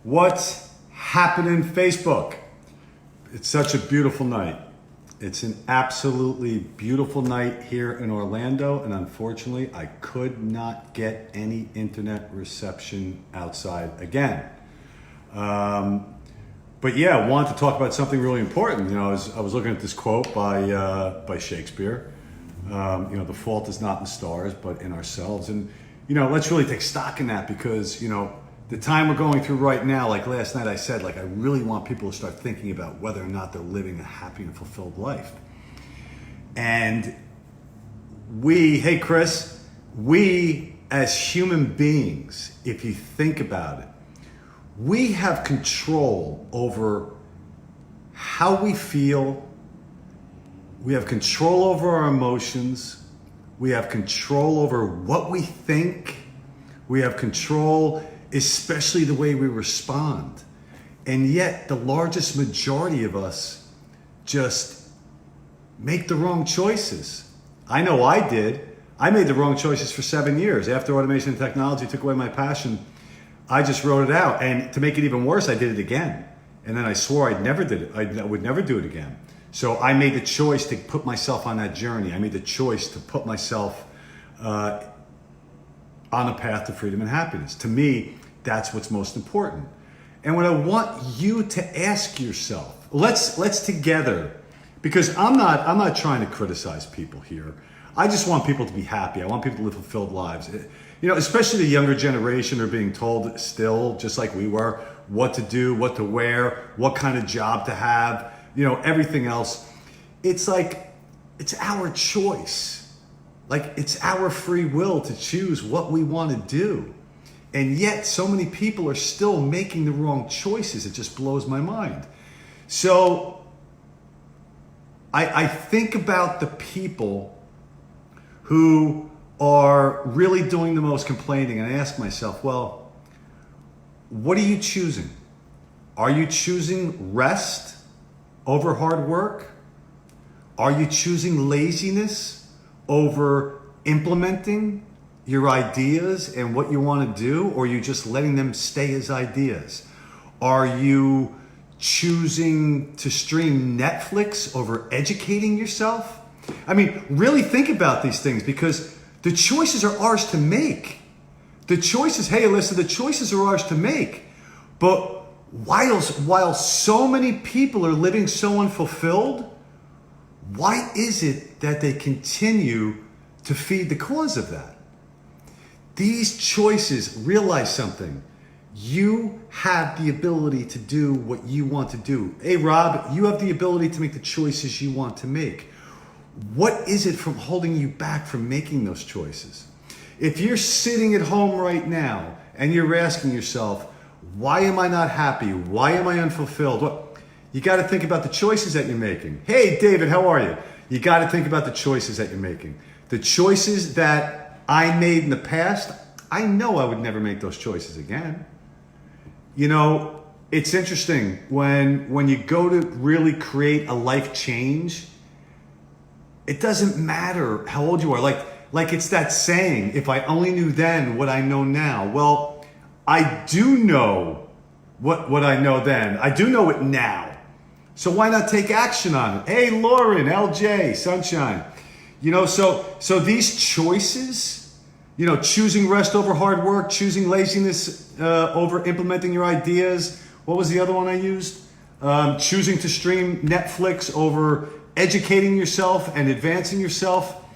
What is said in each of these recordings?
What's happening, Facebook? It's such a beautiful night. It's an absolutely beautiful night here in Orlando, and unfortunately, I could not get any internet reception outside again. But yeah, I wanted to talk about something really important. You know, I was looking at this quote by Shakespeare. The fault is not in the stars, but in ourselves. And let's really take stock in that, because the time we're going through right now, like last night I said, I really want people to start thinking about whether or not they're living a happy and fulfilled life. And hey Chris, we as human beings, if you think about it, we have control over how we feel. We have control over our emotions. We have control over what we think. We have control, especially the way we respond. And yet the largest majority of us just make the wrong choices. I know I did. I made the wrong choices for 7 years. After automation and technology took away my passion, I just wrote it out. And to make it even worse, I did it again. And then I swore I would never do it again. So I made the choice to put myself on that journey. I made the choice to put myself on a path to freedom and happiness. To me, that's what's most important. And what I want you to ask yourself, let's together, because I'm not trying to criticize people here. I just want people to be happy. I want people to live fulfilled lives. Especially the younger generation are being told still, just like we were, what to do, what to wear, what kind of job to have, everything else. It's it's our choice. It's our free will to choose what we want to do. And yet so many people are still making the wrong choices. It just blows my mind. So I think about the people who are really doing the most complaining, and I ask myself, well, what are you choosing? Are you choosing rest over hard work? Are you choosing laziness over implementing your ideas and what you want to do, or are you just letting them stay as ideas? Are you choosing to stream Netflix over educating yourself? I mean, really think about these things, because the choices are ours to make. The choices are ours to make. But while so many people are living so unfulfilled, why is it that they continue to feed the cause of that? These choices, realize something. You have the ability to do what you want to do. Hey, Rob, you have the ability to make the choices you want to make. What is it from holding you back from making those choices? If you're sitting at home right now and you're asking yourself, why am I not happy? Why am I unfulfilled? Well, you got to think about the choices that you're making. Hey, David, how are you? You got to think about the choices that you're making. The choices that I made in the past, I know I would never make those choices again. It's interesting when you go to really create a life change, it doesn't matter how old you are. Like it's that saying, if I only knew then what I know now. Well, I do know what I know then. I do know it now. So why not take action on it? Hey, Lauren, LJ, Sunshine. So these choices, choosing rest over hard work, choosing laziness over implementing your ideas. What was the other one I used? Choosing to stream Netflix over educating yourself and advancing yourself.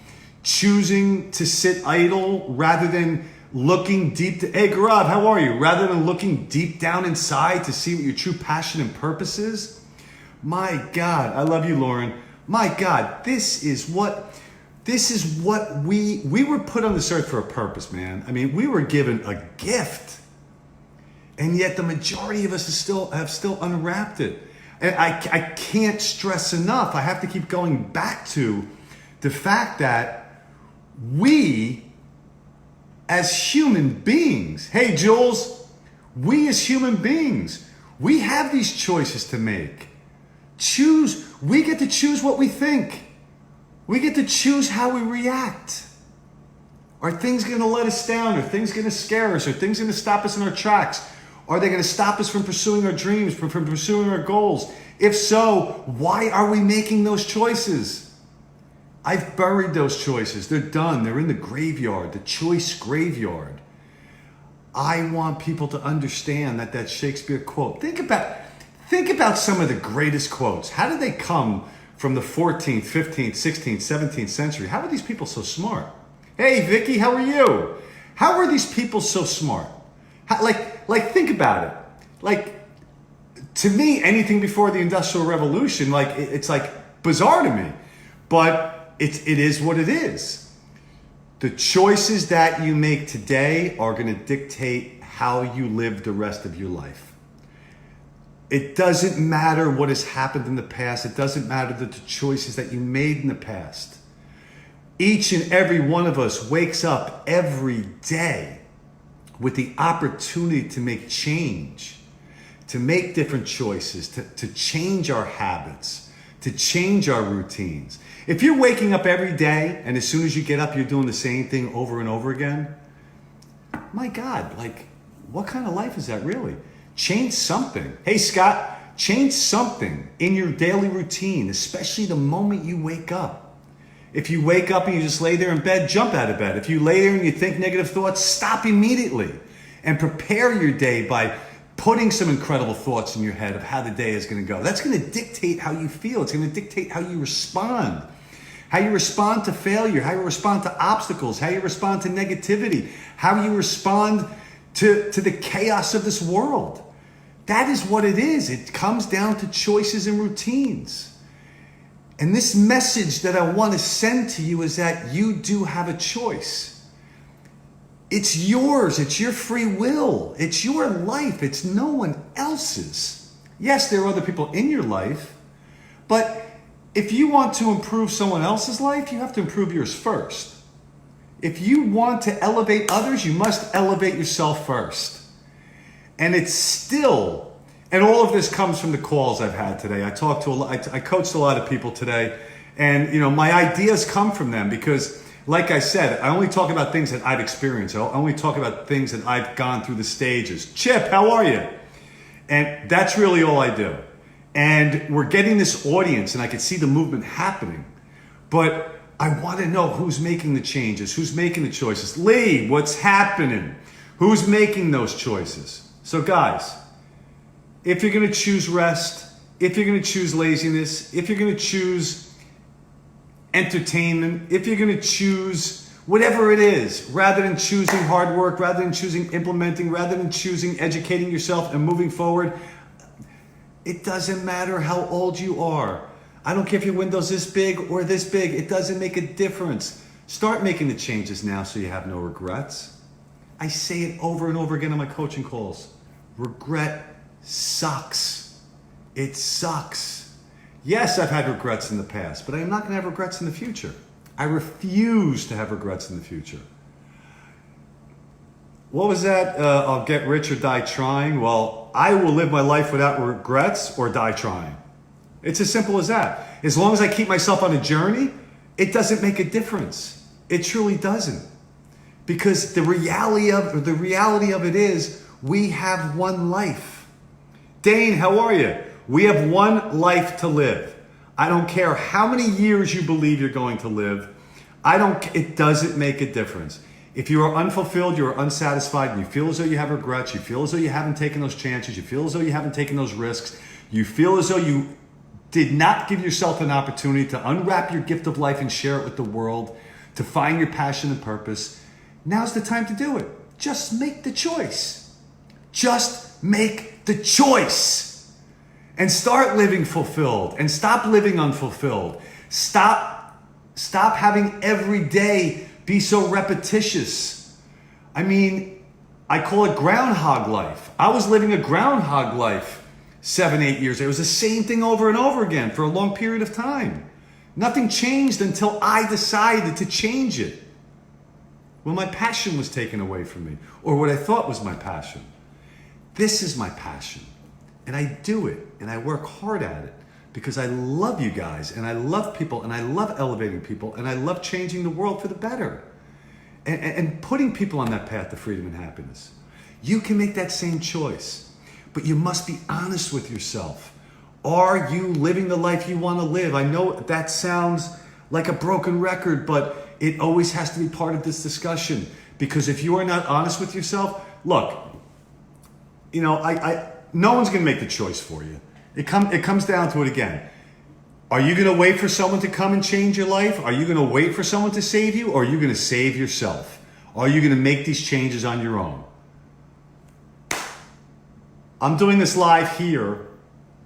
Choosing to sit idle rather than looking deep. Hey, Garab, how are you? Rather than looking deep down inside to see what your true passion and purpose is. My God, I love you, Lauren. My God, this is what we were put on this earth for a purpose, man. I mean, we were given a gift, and yet the majority of us have still unwrapped it. And I can't stress enough. I have to keep going back to the fact that we, as human beings, hey, Jules, we as human beings, we have these choices to make. We get to choose what we think. We get to choose how we react. Are things going to let us down? Are things going to scare us? Are things going to stop us in our tracks? Are they going to stop us from pursuing our dreams, from pursuing our goals? If so, why are we making those choices? I've buried those choices. They're done. They're in the graveyard, the choice graveyard. I want people to understand that Shakespeare quote. Think about some of the greatest quotes. How did they come from the 14th, 15th, 16th, 17th century? How are these people so smart? Hey, Vicky, how are you? How are these people so smart? Like, think about it. Like, to me, anything before the Industrial Revolution, like, it's like bizarre to me. But it is what it is. The choices that you make today are going to dictate how you live the rest of your life. It doesn't matter what has happened in the past. It doesn't matter the choices that you made in the past. Each and every one of us wakes up every day with the opportunity to make change, to make different choices, to change our habits, to change our routines. If you're waking up every day and as soon as you get up, you're doing the same thing over and over again, my God, like, what kind of life is that really? Change something. Hey, Scott, change something in your daily routine, especially the moment you wake up. If you wake up and you just lay there in bed, jump out of bed. If you lay there and you think negative thoughts, stop immediately and prepare your day by putting some incredible thoughts in your head of how the day is going to go. That's going to dictate how you feel. It's going to dictate how you respond. How you respond to failure, how you respond to obstacles, how you respond to negativity, how you respond to the chaos of this world. That is what it is. It comes down to choices and routines. And this message that I want to send to you is that you do have a choice. It's yours. It's your free will. It's your life. It's no one else's. Yes, there are other people in your life, but if you want to improve someone else's life, you have to improve yours first. If you want to elevate others, you must elevate yourself first. And it's still, and all of this comes from the calls I've had today. I coached a lot of people today, and my ideas come from them because, like I said, I only talk about things that I've experienced. I only talk about things that I've gone through the stages. Chip, how are you? And that's really all I do. And we're getting this audience, and I can see the movement happening. But I want to know who's making the changes, who's making the choices. Lee, what's happening? Who's making those choices? So guys, if you're going to choose rest, if you're going to choose laziness, if you're going to choose entertainment, if you're going to choose whatever it is, rather than choosing hard work, rather than choosing implementing, rather than choosing educating yourself and moving forward, it doesn't matter how old you are. I don't care if your window's this big or this big. It doesn't make a difference. Start making the changes now so you have no regrets. I say it over and over again on my coaching calls. Regret sucks. It sucks. Yes, I've had regrets in the past, but I'm not going to have regrets in the future. I refuse to have regrets in the future. What was that? I'll get rich or die trying. Well, I will live my life without regrets or die trying. It's as simple as that. As long as I keep myself on a journey, it doesn't make a difference. It truly doesn't. Because the reality of it is we have one life. Dane, how are you? We have one life to live. I don't care how many years you believe you're going to live. It doesn't make a difference. If you are unfulfilled, you are unsatisfied, and you feel as though you have regrets, you feel as though you haven't taken those chances, you feel as though you haven't taken those risks, you feel as though you did not give yourself an opportunity to unwrap your gift of life and share it with the world, to find your passion and purpose, now's the time to do it. Just make the choice. Just make the choice. And start living fulfilled and stop living unfulfilled. Stop having every day be so repetitious. I mean, I call it groundhog life. I was living a groundhog life 7-8 years ago. It was the same thing over and over again for a long period of time. Nothing changed until I decided to change it. When my passion was taken away from me, or what I thought was my passion. This is my passion. And I do it, and I work hard at it because I love you guys, and I love people, and I love elevating people, and I love changing the world for the better. And putting people on that path to freedom and happiness. You can make that same choice, but you must be honest with yourself. Are you living the life you want to live? I know that sounds like a broken record, but it always has to be part of this discussion, because if you are not honest with yourself, look, you know, no one's going to make the choice for you. It comes down to it again. Are you going to wait for someone to come and change your life? Are you going to wait for someone to save you? Or are you going to save yourself? Are you going to make these changes on your own? I'm doing this live here.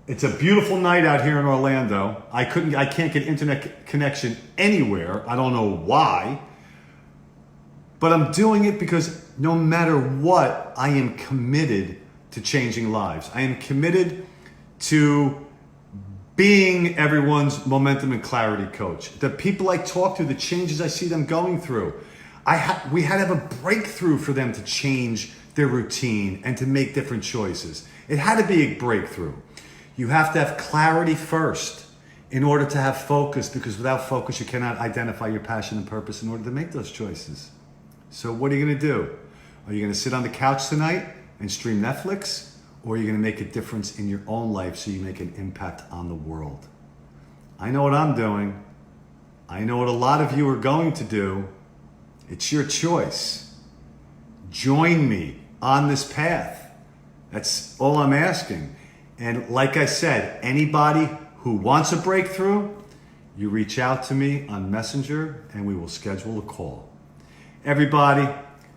It's a beautiful night out here in Orlando. I can't get internet connection anywhere. I don't know why. But I'm doing it because no matter what, I am committed to changing lives. I am committed to being everyone's momentum and clarity coach. The people I talk to, the changes I see them going through, we had to have a breakthrough for them to change their routine and to make different choices. It had to be a breakthrough. You have to have clarity first in order to have focus, because without focus, you cannot identify your passion and purpose in order to make those choices. So what are you going to do? Are you going to sit on the couch tonight and stream Netflix? Or are you going to make a difference in your own life so you make an impact on the world? I know what I'm doing. I know what a lot of you are going to do. It's your choice. Join me on this path. That's all I'm asking. And like I said, anybody who wants a breakthrough, you reach out to me on Messenger and we will schedule a call. Everybody,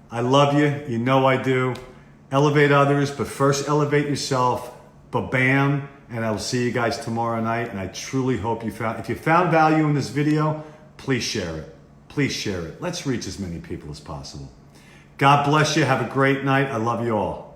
I love you. You know I do. Elevate others, but first elevate yourself. BABAM, and I will see you guys tomorrow night. And I truly hope if you found value in this video, please share it. Please share it. Let's reach as many people as possible. God bless you. Have a great night. I love you all.